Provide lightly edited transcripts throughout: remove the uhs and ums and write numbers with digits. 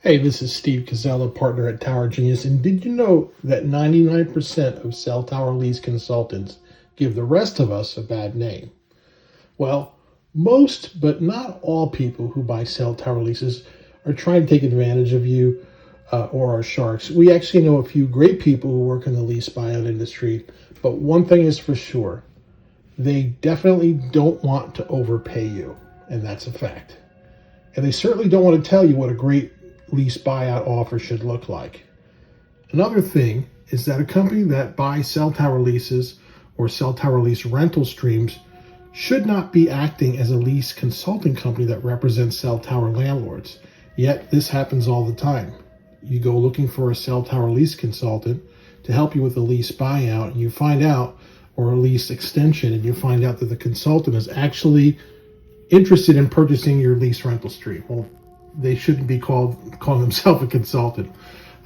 Hey, this is Steve Casella, partner at Tower Genius. And did you know that 99% of cell tower lease consultants give the rest of us a bad name? Well, most, but not all people who buy cell tower leases are trying to take advantage of you or are sharks. We actually know a few great people who work in the lease buyout industry, but one thing is for sure, they definitely don't want to overpay you, and that's a fact. And they certainly don't want to tell you what a great lease buyout offer should look like. Another thing is that a company that buys cell tower leases or cell tower lease rental streams should not be acting as a lease consulting company that represents cell tower landlords. Yet this happens all the time. You go looking for a cell tower lease consultant to help you with a lease buyout, and you find out, or a lease extension, and you find out that the consultant is actually interested in purchasing your lease rental stream. Well, they shouldn't be calling themselves a consultant.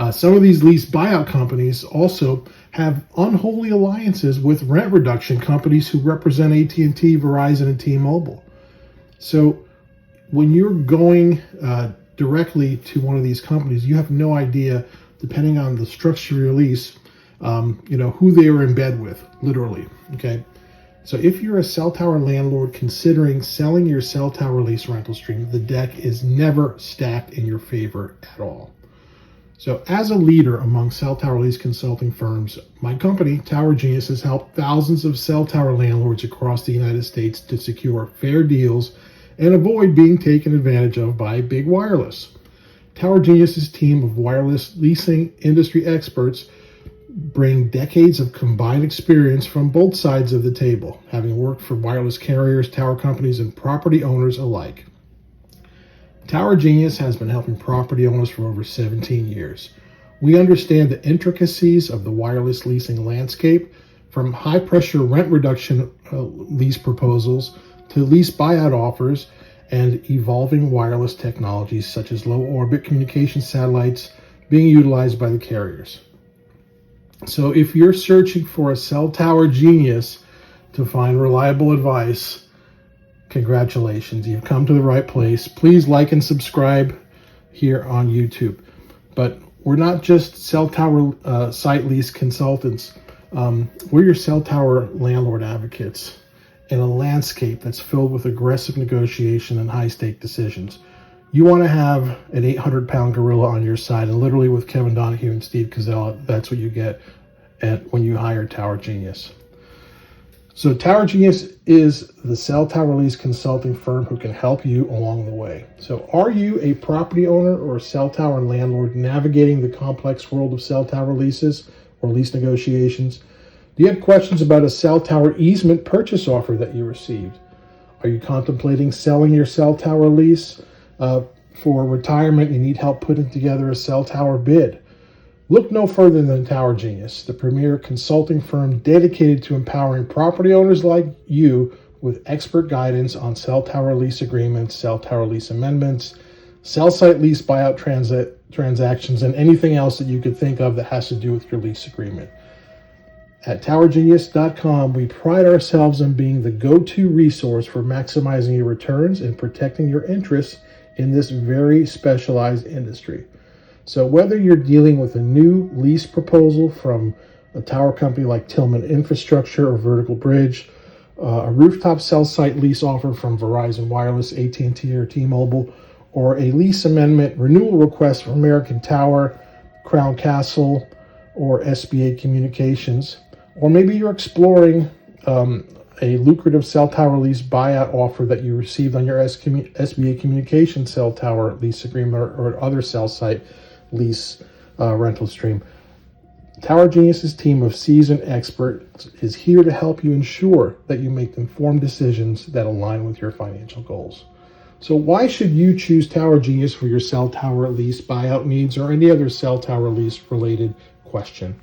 Some of these lease buyout companies also have unholy alliances with rent reduction companies who represent AT&T, Verizon, and T-Mobile. So when you're going directly to one of these companies, you have no idea, depending on the structure of your lease, who they are in bed with, literally. Okay. So if you're a cell tower landlord considering selling your cell tower lease rental stream, the deck is never stacked in your favor at all. So as a leader among cell tower lease consulting firms, my company, Tower Genius, has helped thousands of cell tower landlords across the United States to secure fair deals and avoid being taken advantage of by big wireless. Tower Genius's team of wireless leasing industry experts bring decades of combined experience from both sides of the table, having worked for wireless carriers, tower companies, and property owners alike. Tower Genius has been helping property owners for over 17 years. We understand the intricacies of the wireless leasing landscape, from high-pressure rent reduction lease proposals to lease buyout offers and evolving wireless technologies such as low-orbit communication satellites being utilized by the carriers. So if you're searching for a cell tower genius to find reliable advice, congratulations, you've come to the right place. Please like and subscribe here on YouTube. But we're not just cell tower site lease consultants. We're your cell tower landlord advocates in a landscape that's filled with aggressive negotiation and high-stake decisions. You want to have an 800-pound gorilla on your side, and literally with Kevin Donahue and Steve Casella, that's what you get when you hire Tower Genius. So Tower Genius is the cell tower lease consulting firm who can help you along the way. So are you a property owner or a cell tower landlord navigating the complex world of cell tower leases or lease negotiations? Do you have questions about a cell tower easement purchase offer that you received? Are you contemplating selling your cell tower lease for retirement? You need help putting together a cell tower bid? Look no further than Tower Genius, the premier consulting firm dedicated to empowering property owners like you with expert guidance on cell tower lease agreements, cell tower lease amendments, cell site lease buyout transactions, and anything else that you could think of that has to do with your lease agreement. At towergenius.com, we pride ourselves on being the go-to resource for maximizing your returns and protecting your interests in this very specialized industry. So whether you're dealing with a new lease proposal from a tower company like Tillman Infrastructure or Vertical Bridge, a rooftop cell site lease offer from Verizon Wireless, AT&T, or T-Mobile, or a lease amendment renewal request from American Tower, Crown Castle, or SBA Communications, or maybe you're exploring a lucrative cell tower lease buyout offer that you received on your SBA Communications cell tower lease agreement or other cell site lease rental stream. Tower Genius's team of seasoned experts is here to help you ensure that you make informed decisions that align with your financial goals. So why should you choose Tower Genius for your cell tower lease buyout needs or any other cell tower lease related question?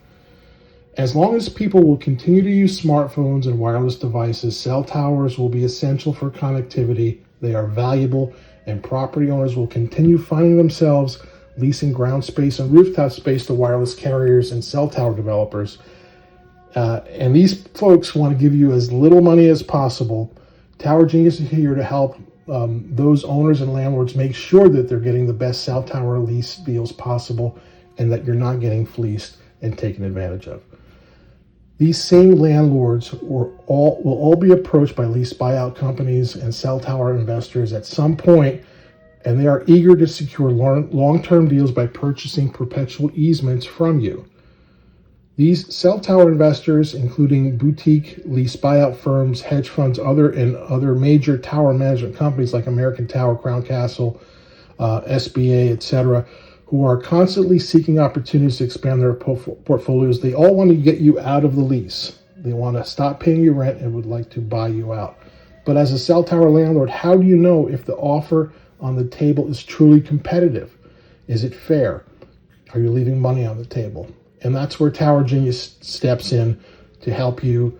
As long as people will continue to use smartphones and wireless devices, cell towers will be essential for connectivity. They are valuable, and property owners will continue finding themselves leasing ground space and rooftop space to wireless carriers and cell tower developers. And these folks want to give you as little money as possible. Tower Genius is here to help those owners and landlords make sure that they're getting the best cell tower lease deals possible and that you're not getting fleeced and taken advantage of. These same landlords will all be approached by lease buyout companies and cell tower investors at some point, and they are eager to secure long-term deals by purchasing perpetual easements from you. These cell tower investors, including boutique lease buyout firms, hedge funds, other major tower management companies like American Tower, Crown Castle, SBA, etc., who are constantly seeking opportunities to expand their portfolios, they all want to get you out of the lease. They want to stop paying you rent and would like to buy you out. But as a cell tower landlord, how do you know if the offer on the table is truly competitive? Is it fair? Are you leaving money on the table? And that's where Tower Genius steps in to help you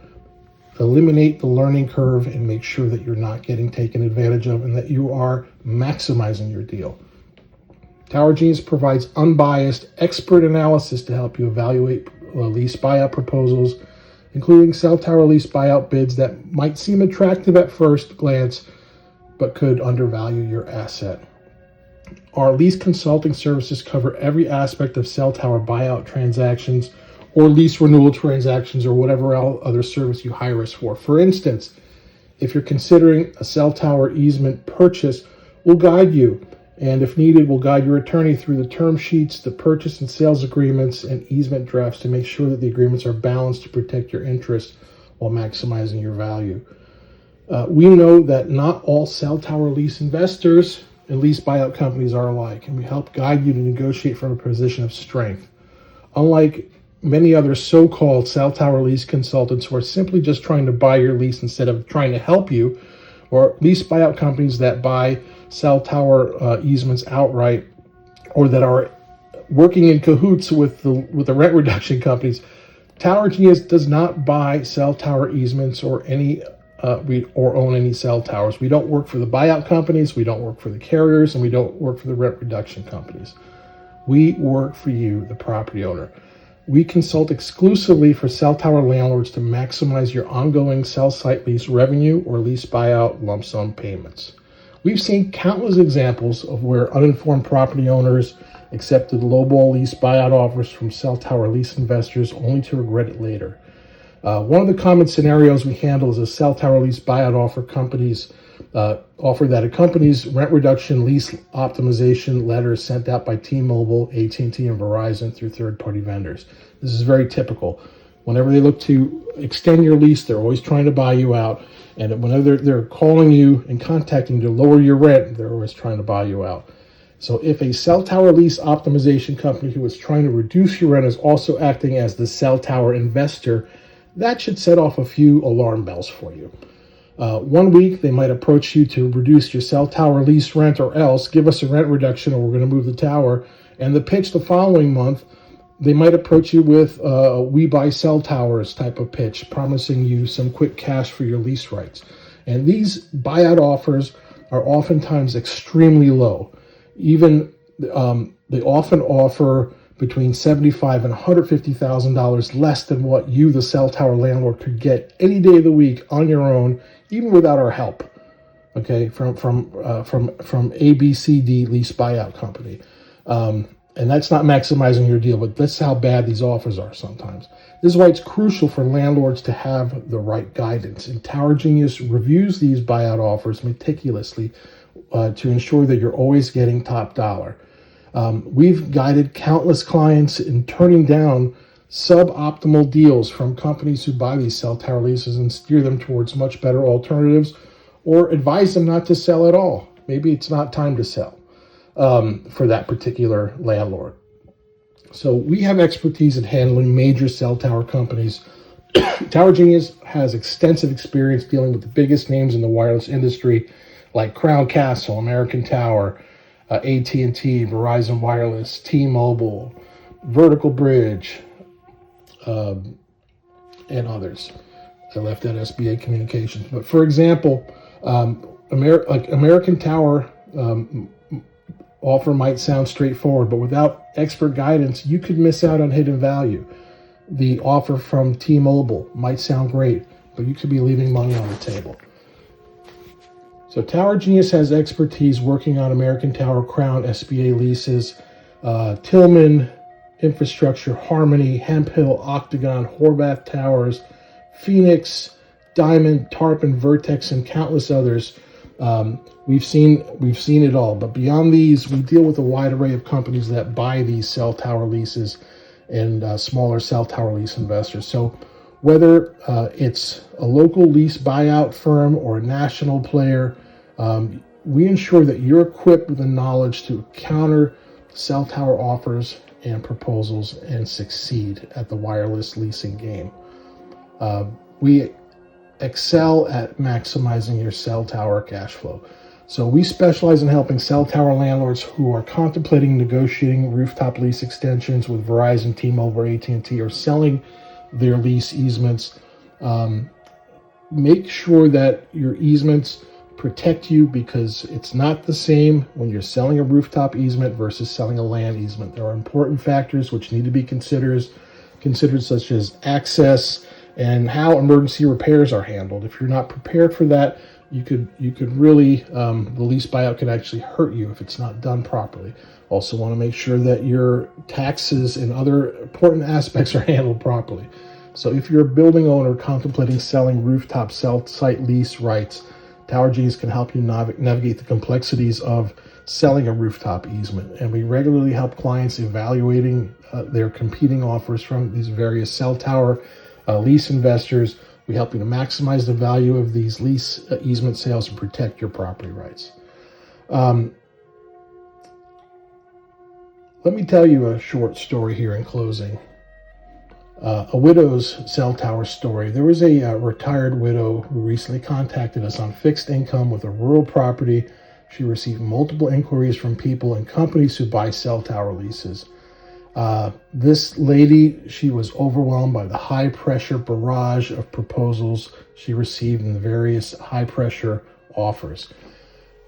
eliminate the learning curve and make sure that you're not getting taken advantage of and that you are maximizing your deal. Tower Genius provides unbiased, expert analysis to help you evaluate lease buyout proposals, including cell tower lease buyout bids that might seem attractive at first glance, but could undervalue your asset. Our lease consulting services cover every aspect of cell tower buyout transactions or lease renewal transactions or whatever other service you hire us for. For instance, if you're considering a cell tower easement purchase, we'll guide you. And if needed, we'll guide your attorney through the term sheets, the purchase and sales agreements, and easement drafts to make sure that the agreements are balanced to protect your interests while maximizing your value. We know that not all cell tower lease investors and lease buyout companies are alike, and we help guide you to negotiate from a position of strength. Unlike many other so-called cell tower lease consultants who are simply just trying to buy your lease instead of trying to help you, or lease buyout companies that buy cell tower easements outright, or that are working in cahoots with the rent reduction companies, Tower Genius does not buy cell tower easements or own any cell towers. We don't work for the buyout companies, we don't work for the carriers, and we don't work for the rent reduction companies. We work for you, the property owner. We consult exclusively for cell tower landlords to maximize your ongoing cell site lease revenue or lease buyout lump sum payments. We've seen countless examples of where uninformed property owners accepted lowball lease buyout offers from cell tower lease investors only to regret it later. One of the common scenarios we handle is a cell tower lease buyout offer that accompanies rent reduction lease optimization letters sent out by T-Mobile, AT&T, and Verizon through third-party vendors. This is very typical. Whenever they look to extend your lease, they're always trying to buy you out. And whenever they're calling you and contacting you to lower your rent, they're always trying to buy you out. So if a cell tower lease optimization company who is trying to reduce your rent is also acting as the cell tower investor, that should set off a few alarm bells for you. 1 week, they might approach you to reduce your cell tower lease rent, or else give us a rent reduction or we're going to move the tower. And the pitch the following month, they might approach you with a we buy cell towers type of pitch, promising you some quick cash for your lease rights. And these buyout offers are oftentimes extremely low. Even they often offer between $75,000 and $150,000 less than what you, the cell tower landlord, could get any day of the week on your own, even without our help. Okay, from ABCD Lease Buyout Company, and that's not maximizing your deal, but that's how bad these offers are sometimes. This is why it's crucial for landlords to have the right guidance. And Tower Genius reviews these buyout offers meticulously to ensure that you're always getting top dollar. We've guided countless clients in turning down suboptimal deals from companies who buy these cell tower leases and steer them towards much better alternatives, or advise them not to sell at all. Maybe it's not time to sell for that particular landlord. So we have expertise in handling major cell tower companies. Tower Genius has extensive experience dealing with the biggest names in the wireless industry, like Crown Castle, American Tower, AT&T, Verizon Wireless, T-Mobile, Vertical Bridge, and others. I left out SBA Communications. But for example, American Tower offer might sound straightforward, but without expert guidance, you could miss out on hidden value. The offer from T-Mobile might sound great, but you could be leaving money on the table. So Tower Genius has expertise working on American Tower, Crown, SBA leases, Tillman, Infrastructure, Harmony, Hemp Hill, Octagon, Horvath Towers, Phoenix, Diamond, Tarpon, Vertex, and countless others. We've seen it all. But beyond these, we deal with a wide array of companies that buy these cell tower leases and smaller cell tower lease investors. So whether it's a local lease buyout firm or a national player, we ensure that you're equipped with the knowledge to counter cell tower offers and proposals and succeed at the wireless leasing game. We excel at maximizing your cell tower cash flow. So we specialize in helping cell tower landlords who are contemplating negotiating rooftop lease extensions with Verizon, T-Mobile, or AT&T, or selling their lease easements. Make sure that your easements protect you, because it's not the same when you're selling a rooftop easement versus selling a land easement. There are important factors which need to be considered, such as access and how emergency repairs are handled. If you're not prepared for that, you could really, the lease buyout could actually hurt you if it's not done properly. Also want to make sure that your taxes and other important aspects are handled properly. So if you're a building owner contemplating selling rooftop cell site lease rights, Tower Genius can help you navigate the complexities of selling a rooftop easement. And we regularly help clients evaluating their competing offers from these various cell tower lease investors. We help you to maximize the value of these lease easement sales and protect your property rights. Let me tell you a short story here in closing. A widow's cell tower story. There was a retired widow who recently contacted us on fixed income with a rural property. She received multiple inquiries from people and companies who buy cell tower leases. This lady, she was overwhelmed by the high pressure barrage of proposals she received in the various high pressure offers.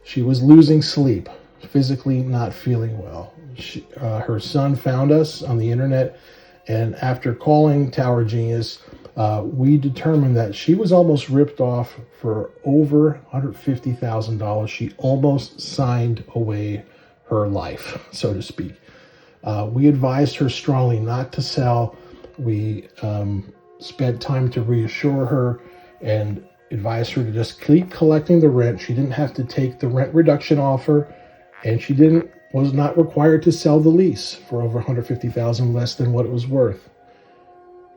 She was losing sleep, physically not feeling well. Her son found us on the internet, and after calling Tower Genius, we determined that she was almost ripped off for over $150,000. She almost signed away her life, so to speak. We advised her strongly not to sell. We spent time to reassure her and advised her to just keep collecting the rent. She didn't have to take the rent reduction offer, and she was not required to sell the lease for over $150,000, less than what it was worth.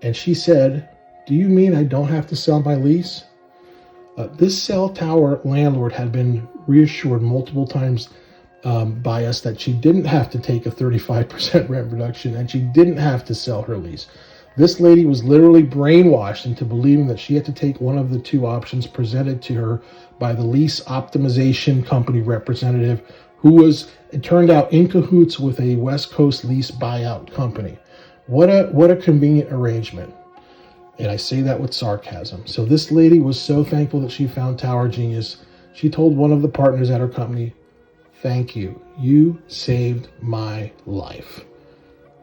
And she said, "Do you mean I don't have to sell my lease?" This cell tower landlord had been reassured multiple times by us that she didn't have to take a 35% rent reduction, and she didn't have to sell her lease. This lady was literally brainwashed into believing that she had to take one of the two options presented to her by the lease optimization company representative, who was, it turned out, in cahoots with a West Coast lease buyout company. What a convenient arrangement. And I say that with sarcasm. So this lady was so thankful that she found Tower Genius. She told one of the partners at her company, "Thank you. You saved my life."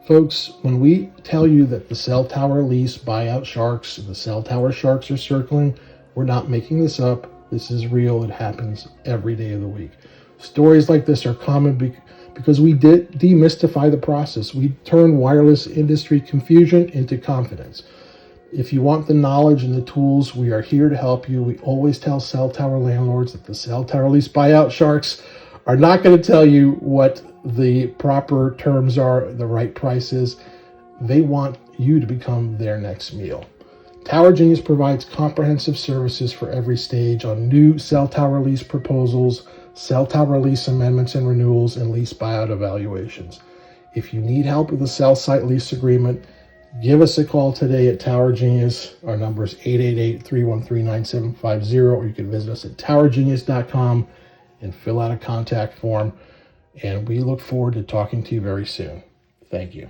Folks, when we tell you that the cell tower lease buyout sharks, the cell tower sharks are circling, we're not making this up. This is real. It happens every day of the week. Stories like this are common because we did demystify the process. We turn wireless industry confusion into confidence. If you want the knowledge and the tools, we are here to help you. We always tell cell tower landlords that the cell tower lease buyout sharks are not going to tell you what the proper terms are, the right prices. They want you to become their next meal. Tower Genius provides comprehensive services for every stage on new cell tower lease proposals, cell tower lease amendments and renewals, and lease buyout evaluations. If you need help with a cell site lease agreement, give us a call today at Tower Genius. Our number is 888-313-9750, or you can visit us at towergenius.com and fill out a contact form. And we look forward to talking to you very soon. Thank you.